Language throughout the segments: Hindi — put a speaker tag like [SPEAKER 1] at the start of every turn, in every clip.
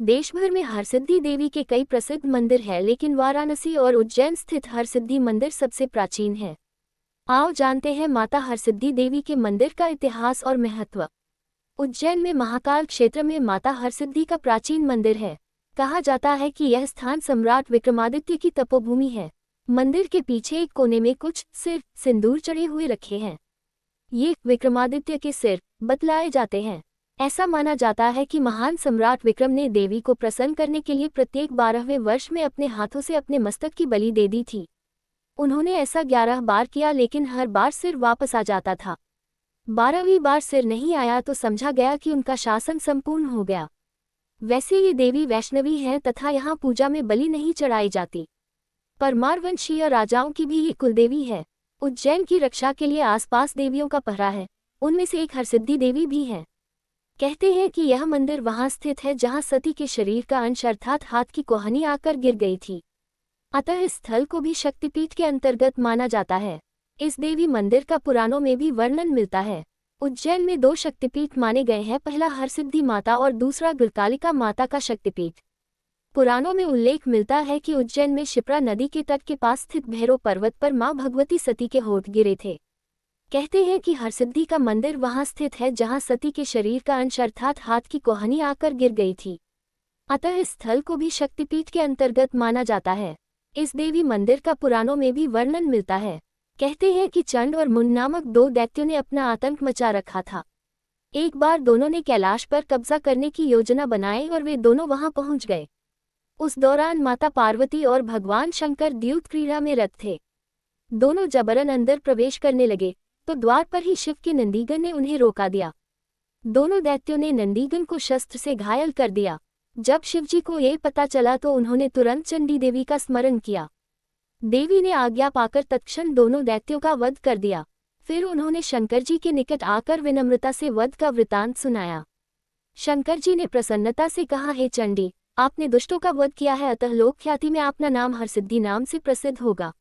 [SPEAKER 1] देश भर में हरसिद्धि देवी के कई प्रसिद्ध मंदिर हैं, लेकिन वाराणसी और उज्जैन स्थित हरसिद्धि मंदिर सबसे प्राचीन है। आओ जानते हैं माता हरसिद्धि देवी के मंदिर का इतिहास और महत्व। उज्जैन में महाकाल क्षेत्र में माता हरसिद्धि का प्राचीन मंदिर है। कहा जाता है कि यह स्थान सम्राट विक्रमादित्य की तपोभूमि है। मंदिर के पीछे एक कोने में कुछ सिर सिंदूर चढ़े हुए रखे हैं। ये विक्रमादित्य के सिर बतलाए जाते हैं। ऐसा माना जाता है कि महान सम्राट विक्रम ने देवी को प्रसन्न करने के लिए प्रत्येक 12वें वर्ष में अपने हाथों से अपने मस्तक की बलि दे दी थी। उन्होंने ऐसा 11 बार किया, लेकिन हर बार सिर वापस आ जाता था। 12वीं बार सिर नहीं आया तो समझा गया कि उनका शासन संपूर्ण हो गया। वैसे ये देवी वैष्णवी हैं तथा यहाँ पूजा में बलि नहीं चढ़ाई जाती। परमारवंशीय राजाओं की भी ये कुलदेवी है। उज्जैन की रक्षा के लिए आसपास देवियों का पहरा है। उनमें से एक हरसिद्धि देवी भी है। कहते हैं कि यह मंदिर वहां स्थित है जहां सती के शरीर का अंश अर्थात हाथ की कोहनी आकर गिर गई थी। अतः इस स्थल को भी शक्तिपीठ के अंतर्गत माना जाता है। इस देवी मंदिर का पुराणों में भी वर्णन मिलता है। उज्जैन में 2 शक्तिपीठ माने गए हैं, पहला हरसिद्धि माता और दूसरा गुरकालिका माता का शक्तिपीठ। पुराणों में उल्लेख मिलता है कि उज्जैन में शिप्रा नदी के तट के पास स्थित भैरव पर्वत पर मां भगवती सती के होठ गिरे थे। कहते हैं कि हरसिद्धि का मंदिर वहां स्थित है जहां सती के शरीर का अंश अर्थात हाथ की कोहनी आकर गिर गई थी। अतः इस स्थल को भी शक्तिपीठ के अंतर्गत माना जाता है। इस देवी मंदिर का पुराणों में भी वर्णन मिलता है। कहते हैं कि चंड और मुंड नामक 2 दैत्यों ने अपना आतंक मचा रखा था। एक बार दोनों ने कैलाश पर कब्जा करने की योजना बनाई और वे दोनों वहां पहुंच गए। उस दौरान माता पार्वती और भगवान शंकर द्यूत क्रीड़ा में रत थे। दोनों जबरन अंदर प्रवेश करने लगे तो द्वार पर ही शिव के नंदीगण ने उन्हें रोका दिया। दोनों दैत्यों ने नंदीगण को शस्त्र से घायल कर दिया। जब शिवजी को ये पता चला तो उन्होंने तुरंत चंडी देवी का स्मरण किया। देवी ने आज्ञा पाकर तत्क्षण दोनों दैत्यों का वध कर दिया। फिर उन्होंने शंकर जी के निकट आकर विनम्रता से वध का वृतांत सुनाया। शंकर जी ने प्रसन्नता से कहा, हे चंडी, आपने दुष्टों का वध किया है, अतः लोक ख्याति में आपका नाम हरसिद्धि नाम से प्रसिद्ध होगा।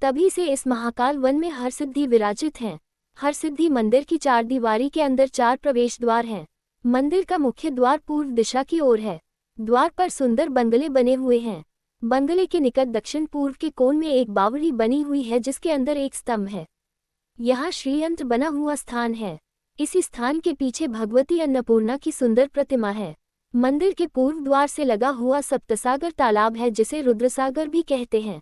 [SPEAKER 1] तभी से इस महाकाल वन में हरसिद्धि विराजित हैं। हरसिद्धि मंदिर की 4 दीवारी के अंदर 4 प्रवेश द्वार हैं। मंदिर का मुख्य द्वार पूर्व दिशा की ओर है। द्वार पर सुंदर बंगले बने हुए हैं। बंगले के निकट दक्षिण पूर्व के कोण में एक बावड़ी बनी हुई है जिसके अंदर एक स्तंभ है। यहाँ श्रीयंत्र बना हुआ स्थान है। इसी स्थान के पीछे भगवती अन्नपूर्णा की सुंदर प्रतिमा है। मंदिर के पूर्व द्वार से लगा हुआ सप्तसागर तालाब है जिसे रुद्रसागर भी कहते हैं।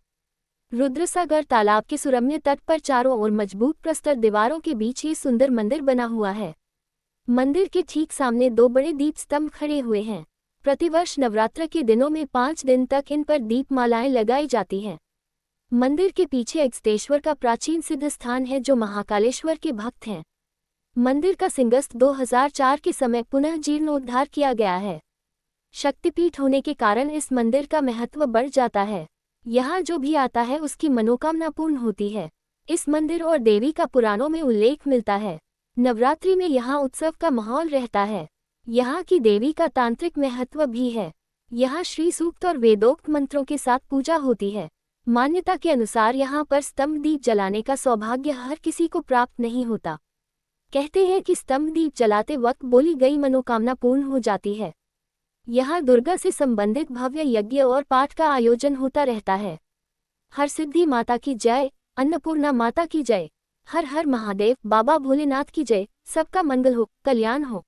[SPEAKER 1] रुद्रसागर तालाब के सुरम्य तट पर चारों ओर मजबूत प्रस्तर दीवारों के बीच ये सुंदर मंदिर बना हुआ है। मंदिर के ठीक सामने 2 बड़े दीप स्तंभ खड़े हुए हैं। प्रतिवर्ष नवरात्र के दिनों में 5 दिन तक इन पर दीपमालाएं लगाई जाती हैं। मंदिर के पीछे अगस्तेश्वर का प्राचीन सिद्ध स्थान है जो महाकालेश्वर के भक्त हैं। मंदिर का सिंगस्त 2004 के समय पुनः जीर्णोद्धार किया गया है। शक्तिपीठ होने के कारण इस मंदिर का महत्व बढ़ जाता है। यहाँ जो भी आता है उसकी मनोकामना पूर्ण होती है। इस मंदिर और देवी का पुराणों में उल्लेख मिलता है। नवरात्रि में यहाँ उत्सव का माहौल रहता है। यहाँ की देवी का तांत्रिक महत्व भी है। यहाँ श्री सूक्त और वेदोक्त मंत्रों के साथ पूजा होती है। मान्यता के अनुसार यहाँ पर स्तंभ दीप जलाने का सौभाग्य हर किसी को प्राप्त नहीं होता। कहते हैं कि स्तंभ दीप जलाते वक्त बोली गई मनोकामना पूर्ण हो जाती है। यहाँ दुर्गा से संबंधित भव्य यज्ञ और पाठ का आयोजन होता रहता है। हरसिद्धि माता की जय, अन्नपूर्णा माता की जय, हर हर महादेव, बाबा भोलेनाथ की जय। सबका मंगल हो, कल्याण हो।